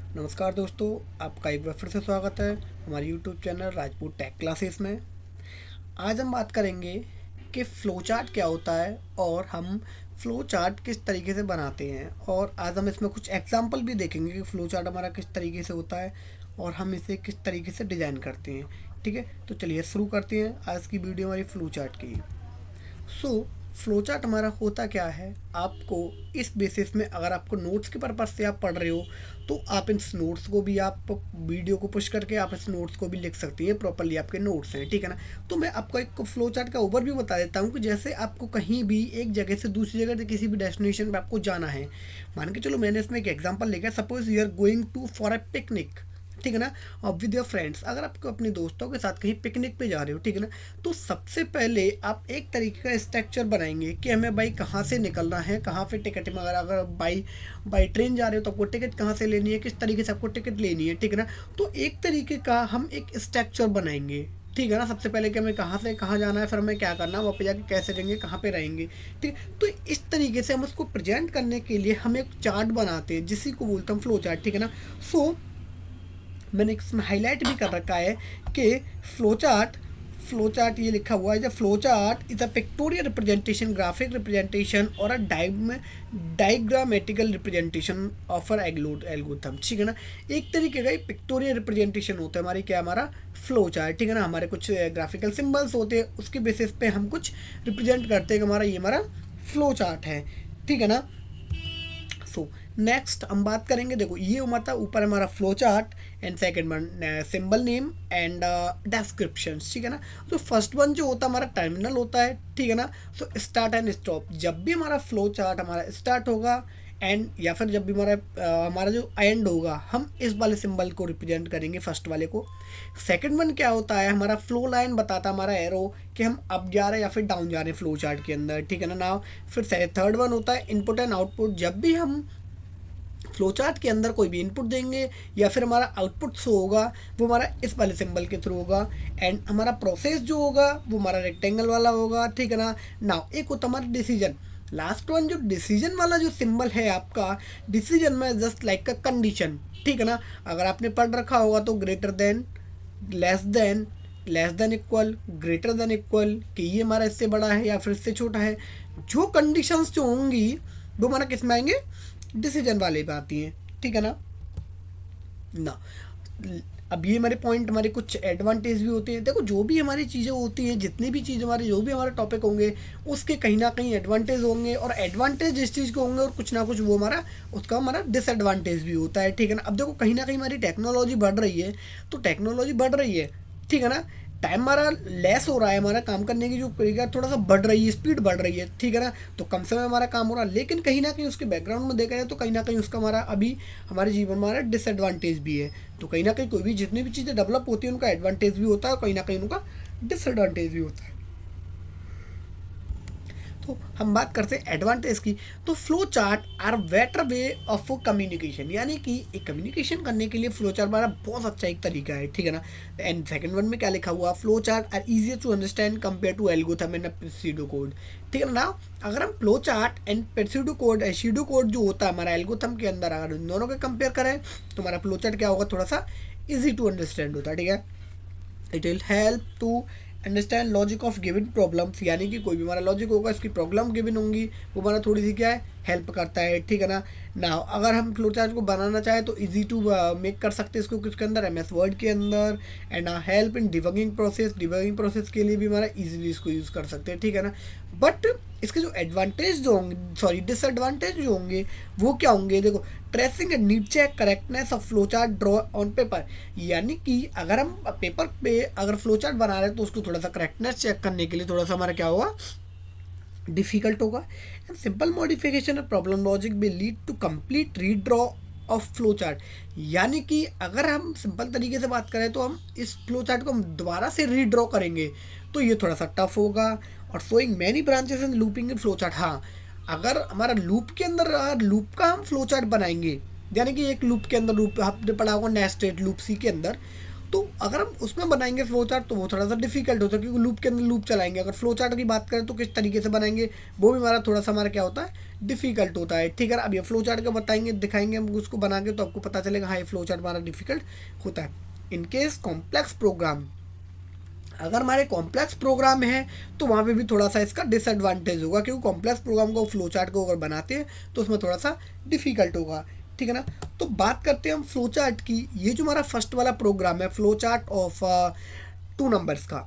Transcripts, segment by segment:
नमस्कार दोस्तों, आपका एक बार फिर से स्वागत है हमारे YouTube channel Rajput take Classes में। आज हम बात करेंगे कि फ़्लो चार्ट क्या होता है और हम फ़्लो चार्ट किस तरीके से बनाते हैं, और आज हम इसमें कुछ एग्जांपल भी देखेंगे कि फ़्लो चार्ट हमारा किस तरीके से होता है और हम इसे किस तरीके से डिज़ाइन करते हैं। ठीक है, तो चलिए शुरू करते हैं आज की वीडियो हमारी फ़्लो चार्ट की। सो फ्लो चार्ट हमारा होता क्या है, आपको इस बेसिस में अगर आपको नोट्स के पर्पज़ से आप पढ़ रहे हो तो आप इन नोट्स को भी आप वीडियो को पुश करके आप इस नोट्स को भी लिख सकती हैं, प्रॉपरली आपके नोट्स हैं। ठीक है ना। तो मैं आपको एक फ्लो चार्ट का ओवरव्यू बता देता हूँ कि जैसे आपको कहीं भी एक जगह से दूसरी जगह किसी भी डेस्टिनेशन पर आपको जाना है। मान के चलो मैंने इसमें एक एग्जाम्पल लिखा है, suppose you are going to for a picnic. ठीक है ना। और विद योर फ्रेंड्स, अगर आपको अपने दोस्तों के साथ कहीं पिकनिक पे जा रहे हो, ठीक है ना, तो सबसे पहले आप एक तरीके का स्ट्रक्चर बनाएंगे कि हमें भाई कहाँ से निकलना है, कहाँ पे टिकट में, अगर बाई बाई ट्रेन जा रहे हो तो आपको टिकट कहाँ से लेनी है, किस तरीके से आपको टिकट लेनी है। ठीक है ना। तो एक तरीके का हम एक स्ट्रक्चर बनाएंगे। ठीक है ना। सबसे पहले कि हमें कहाँ से कहाँ जाना है, फिर हमें क्या करना है, वहाँ पे जाके कैसे रहेंगे, कहाँ पे रहेंगे। ठीक है। तो इस तरीके से हम उसको प्रेजेंट करने के लिए हम एक चार्ट बनाते हैं, जिसी को बोलते हैं फ्लो चार्ट। ठीक है ना। सो मैंने इसमें हाईलाइट भी कर रखा है कि फ्लो चार्ट ये लिखा हुआ है, जब flow chart is a pictorial representation, graphic representation और a diagrammatical representation of uh algorithm. ठीक है ना। एक तरीके का पिक्टोरियल रिप्रेजेंटेशन होता है हमारी, क्या हमारा फ्लो चार्ट। ठीक है ना। हमारे कुछ ग्राफिकल सिंबल्स होते हैं, उसके बेसिस पे हम कुछ रिप्रेजेंट करते हैं कि हमारा ये हमारा फ्लो चार्ट है। ठीक है ना। सो नेक्स्ट हम बात करेंगे, देखो ये मतलब ऊपर हमारा flow chart and second one symbol name and description. ठीक है ना। तो फर्स्ट वन जो होता है हमारा टर्मिनल होता है। ठीक है ना। सो स्टार्ट एंड स्टॉप, जब भी हमारा फ्लो चार्ट हमारा स्टार्ट होगा एंड या फिर जब भी हमारा जो एंड होगा, हम इस वाले सिंबल को रिप्रेजेंट करेंगे, फर्स्ट वाले को। सेकंड वन क्या होता है, हमारा फ्लो लाइन बताता है हमारा एरो कि हम अप जा रहे हैं या फिर डाउन जा रहे हैं फ्लो चार्ट के अंदर। ठीक है ना। नाउ फिर थर्ड वन होता है इनपुट एंड आउटपुट, जब भी हम फ्लो चार्ट के अंदर कोई भी इनपुट देंगे या फिर हमारा आउटपुट शो होगा, वो हमारा इस वाले सिंबल के थ्रू होगा। एंड हमारा प्रोसेस जो होगा वो हमारा रेक्टेंगल वाला होगा। ठीक है ना। नाउ एक होता हमारा डिसीजन, लास्ट वन जो डिसीजन वाला जो सिंबल है आपका, डिसीजन में जस्ट लाइक अ कंडीशन। ठीक है ना। अगर आपने पढ़ रखा होगा तो greater than, less than equal, greater than equal, कि ये हमारा इससे बड़ा है या फिर इससे छोटा है। जो कंडीशंस जो होंगी वो हमारा किस में आएंगे, डिसीजन वाले पे आती हैं। ठीक है ना। अब ये हमारे पॉइंट, हमारे कुछ एडवांटेज भी होते हैं। देखो जो भी हमारी चीज़ें होती हैं, जितनी भी चीज़ हमारे, जो भी हमारे टॉपिक होंगे, उसके कहीं ना कहीं एडवांटेज होंगे, और एडवांटेज जिस चीज़ के होंगे और कुछ ना कुछ वो हमारा उसका हमारा डिसएडवांटेज भी होता है। ठीक है ना। अब देखो कहीं ना कहीं हमारी टेक्नोलॉजी बढ़ रही है, तो टेक्नोलॉजी बढ़ रही है। ठीक है ना। टाइम हमारा लेस हो रहा है, हमारा काम करने की जो तरीका थोड़ा सा बढ़ रही है, स्पीड बढ़ रही है। ठीक है ना। तो कम समय में हमारा काम हो रहा है, लेकिन कहीं ना कहीं उसके बैकग्राउंड में देखा जाए तो कहीं ना कहीं उसका हमारा अभी हमारे जीवन में हमारा डिसएडवांटेज भी है। तो कहीं ना कहीं कोई भी जितनी भी चीज़ें डेवलप होती है उनका एडवांटेज भी होता है और कहीं ना कहीं उनका डिसएडवांटेज भी होता है। तो हम बात करते हैं एडवांटेज की। तो flow chart are better way of communication, यानी कि एक कम्युनिकेशन करने के लिए फ्लो चार्ट हमारा बहुत अच्छा एक तरीका है। ठीक है ना। एंड सेकंड वन में क्या लिखा हुआ, flow chart are easier to understand compare to algorithm and pseudo code. ठीक है ना। अगर हम flow chart and pseudo code जो होता है हमारा एल्गोरिथम के अंदर, अगर उन दोनों को कंपेयर करें तो हमारा फ्लो चार्ट क्या होगा, थोड़ा सा इजी टू अंडरस्टैंड होता है। ठीक है। It will help to understand logic of given problems, यानी कि कोई भी हमारा लॉजिक होगा, इसकी प्रॉब्लम गिवन होंगी, वो हमारा थोड़ी सी क्या है, हेल्प करता है। ठीक है ना। अगर हम फ्लो चार्ट को बनाना चाहें तो इजी टू मेक कर सकते हैं इसको किसके अंदर, MS वर्ड के अंदर। And help in debugging process के लिए भी हमारा इजीली इसको यूज़ कर सकते हैं। ठीक है ना। बट इसके जो एडवांटेज जो होंगे, सॉरी डिसएडवांटेज जो होंगे, वो क्या होंगे, देखो tracing and need check correctness of flow chart draw on paper, यानी कि अगर हम पेपर पे अगर फ्लो चार्ट बना रहे हैं तो उसको थोड़ा सा करेक्टनेस चेक करने के लिए थोड़ा सा हमारा क्या होगा, डिफिकल्ट होगा। And simple modification of problem logic will lead to complete redraw of flow chart, यानी कि अगर हम सिंपल तरीके से बात करें तो हम इस फ्लो चार्ट को हम दोबारा से रीड्रॉ करेंगे तो ये थोड़ा सा टफ होगा। और showing many branches in looping in flow chart, हाँ अगर हमारा लूप के अंदर लूप का हम फ्लो चार्ट बनाएंगे, यानी कि एक लूप के अंदर लूप आपने पढ़ा होगा नेस्टेड लूप सी के अंदर, तो अगर हम उसमें बनाएंगे फ्लो चार्ट तो वो थोड़ा सा डिफिकल्ट होता है, क्योंकि लूप के अंदर लूप चलाएंगे। अगर फ्लो चार्ट की बात करें तो किस तरीके से बनाएंगे वो भी हमारा थोड़ा सा हमारा क्या होता है, डिफिकल्ट होता है। ठीक है, अब ये फ्लो चार्ट का बताएंगे, दिखाएंगे हम उसको बना के, तो आपको पता चलेगा हाँ ये फ्लो चार्ट हमारा डिफिकल्ट होता है। इनकेस कॉम्प्लेक्स प्रोग्राम, अगर हमारे कॉम्प्लेक्स प्रोग्राम है तो वहाँ पे भी थोड़ा सा इसका डिसएडवांटेज होगा, क्योंकि कॉम्प्लेक्स प्रोग्राम को फ्लो चार्ट को अगर बनाते हैं तो उसमें थोड़ा सा डिफिकल्ट होगा। ठीक है ना, तो बात करते हैं हम फ्लो चार्ट की। ये जो हमारा फर्स्ट वाला प्रोग्राम है फ्लो चार्ट ऑफ 2 नंबर्स का,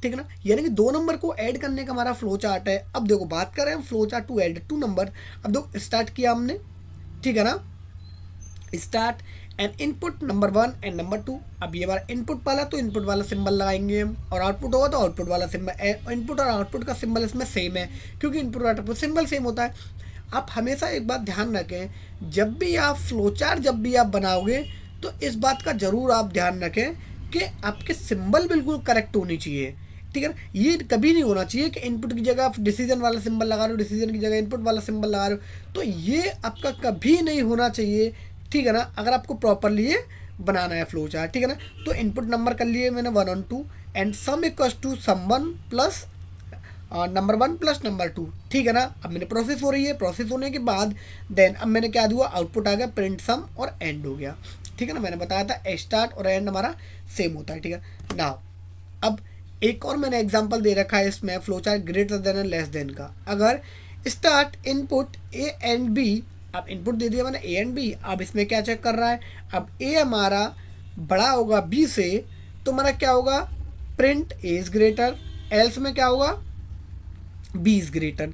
ठीक है ना, यानी कि 2 नंबर को ऐड करने का हमारा फ्लो चार्ट है। अब देखो बात करें हम flow chart to add 2 number. अब देखो स्टार्ट किया हमने, ठीक है ना, start and input number 1 and number 2। अब ये हमारा इनपुट वाला, तो इनपुट वाला सिंबल लगाएंगे हम, और आउटपुट होगा तो आउटपुट वाला सिंबल। इनपुट और आउटपुट का सिंबल इसमें सेम है, क्योंकि इनपुट और आउटपुट सिंबल सेम होता है। आप हमेशा एक बात ध्यान रखें, जब भी आप फ्लो चार्ट जब भी आप बनाओगे तो इस बात का ज़रूर आप ध्यान रखें कि आपके सिंबल बिल्कुल करेक्ट होनी चाहिए। ठीक है ना, ये कभी नहीं होना चाहिए कि इनपुट की जगह आप डिसीजन वाला सिंबल लगा रहे हो, डिसीजन की जगह इनपुट वाला सिंबल लगा रहे हो, तो ये आपका कभी नहीं होना चाहिए। ठीक है ना, अगर आपको प्रॉपरली ये बनाना है फ्लो चार्ट। ठीक है ना, तो इनपुट नंबर कर लिए मैंने 1 और 2 and sum equals to sum 1 plus number 1 plus number 2। ठीक है ना, अब मैंने प्रोसेस हो रही है, प्रोसेस होने के बाद देन अब मैंने क्या दिया, आउटपुट आ गया, प्रिंट सम और एंड हो गया। ठीक है ना, मैंने बताया था स्टार्ट और एंड हमारा सेम होता है। ठीक है ना, अब एक और मैंने एग्जांपल दे रखा है इसमें flow chart greater than and less than का। अगर start input A and B, अब इनपुट दे दिया मैंने ए एंड बी, अब इसमें क्या चेक कर रहा है, अब ए हमारा बड़ा होगा बी से, तो हमारा क्या होगा, print A is greater, else में क्या होगा, बी इज ग्रेटर।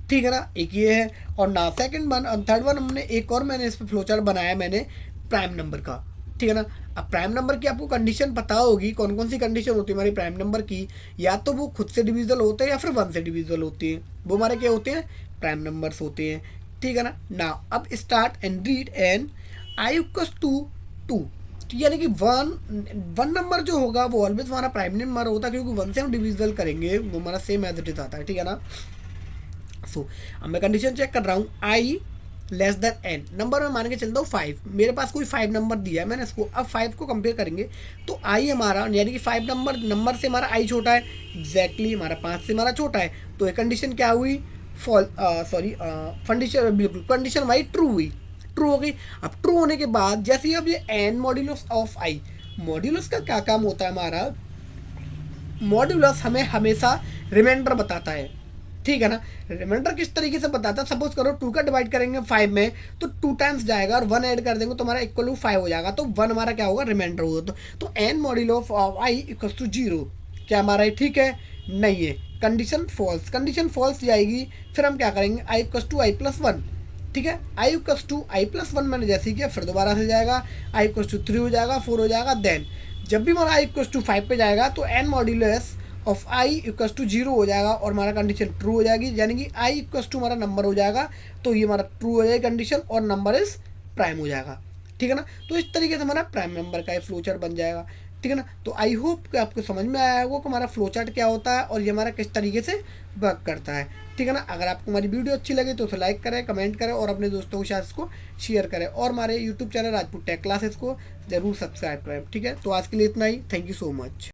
ठीक है ना, एक ये है। और ना सेकंड वन और थर्ड वन हमने एक और मैंने इस पर फ्लो चार्ट बनाया मैंने प्राइम नंबर का। ठीक है ना, अब प्राइम नंबर की आपको कंडीशन पता होगी, कौन कौन सी कंडीशन होती है हमारी प्राइम नंबर की, या तो वो खुद से डिविजिबल होते हैं या फिर 1 से डिविजिबल होती है, वो हमारे क्या होते हैं, प्राइम नंबर्स होते हैं। ठीक है ना, अब start and read and I equals to 2, यानी कि वन नंबर जो होगा वो ऑलवेज हमारा प्राइम नंबर होता है, क्योंकि 1 से हम डिविजिबल करेंगे वो हमारा सेम एज इट इज आता है। ठीक है ना, सो अब मैं कंडीशन चेक कर रहा हूँ, आई लेस देन एन, नंबर में मान के चलता हूँ 5, मेरे पास कोई 5 नंबर दिया है मैंने इसको। अब 5 को कंपेयर करेंगे तो आई हमारा, यानी कि 5 नंबर से हमारा आई छोटा है, एग्जैक्टली हमारा 5 से हमारा छोटा है, तो ये कंडीशन क्या हुई, कंडीशन बिल्कुल कंडीशन वाई ट्रू हुई, ट्रू हो गई। अब ट्रू होने के बाद जैसे ही अब ये N modulus of I, modulus का क्या काम होता है हमारा, मॉड्यूलस हमें हमेशा रिमाइंडर बताता है। ठीक है ना, रिमाइंडर किस तरीके से बताता है, सपोज करो 2 का डिवाइड करेंगे 5 में तो 2 टाइम्स जाएगा और 1 ऐड कर देंगे तो हमारा इक्वल टू 5 हो जाएगा, तो 1 हमारा क्या होगा, रिमाइंडर होगा। तो N module of I equal to 0, क्या हमारा है, ठीक है, नहीं है, कंडीशन फॉल्स, कंडीशन फॉल्स जाएगी। फिर हम क्या करेंगे, आई इक्वल टू आई प्लस 1, ठीक है, आई इक्वल टू आई प्लस 1 मैंने जैसे किया, फिर दोबारा से जाएगा, आई इक्वल टू 3 हो जाएगा, 4 हो जाएगा, देन जब भी हमारा आई इक्वल टू 5 पे जाएगा तो N modulus of I equal to 0 हो जाएगा और हमारा कंडीशन ट्रू हो जाएगी, यानी कि आई इक्वल टू हमारा नंबर हो जाएगा, तो ये हमारा ट्रू हो जाएगा कंडीशन और नंबर इज प्राइम हो जाएगा। ठीक है ना, तो इस तरीके से हमारा प्राइम नंबर का ये फ्लो चार्ट बन जाएगा। ठीक है ना, तो आई होप कि आपको समझ में आया होगा कि हमारा फ्लो चार्ट क्या होता है और ये हमारा किस तरीके से वर्क करता है। ठीक है ना, अगर आपको हमारी वीडियो अच्छी लगे तो उसे लाइक करें, कमेंट करें और अपने दोस्तों के साथ इसको शेयर करें, और हमारे YouTube channel Rajput take classes को जरूर सब्सक्राइब करें। ठीक है, तो आज के लिए इतना ही, थैंक यू सो मच।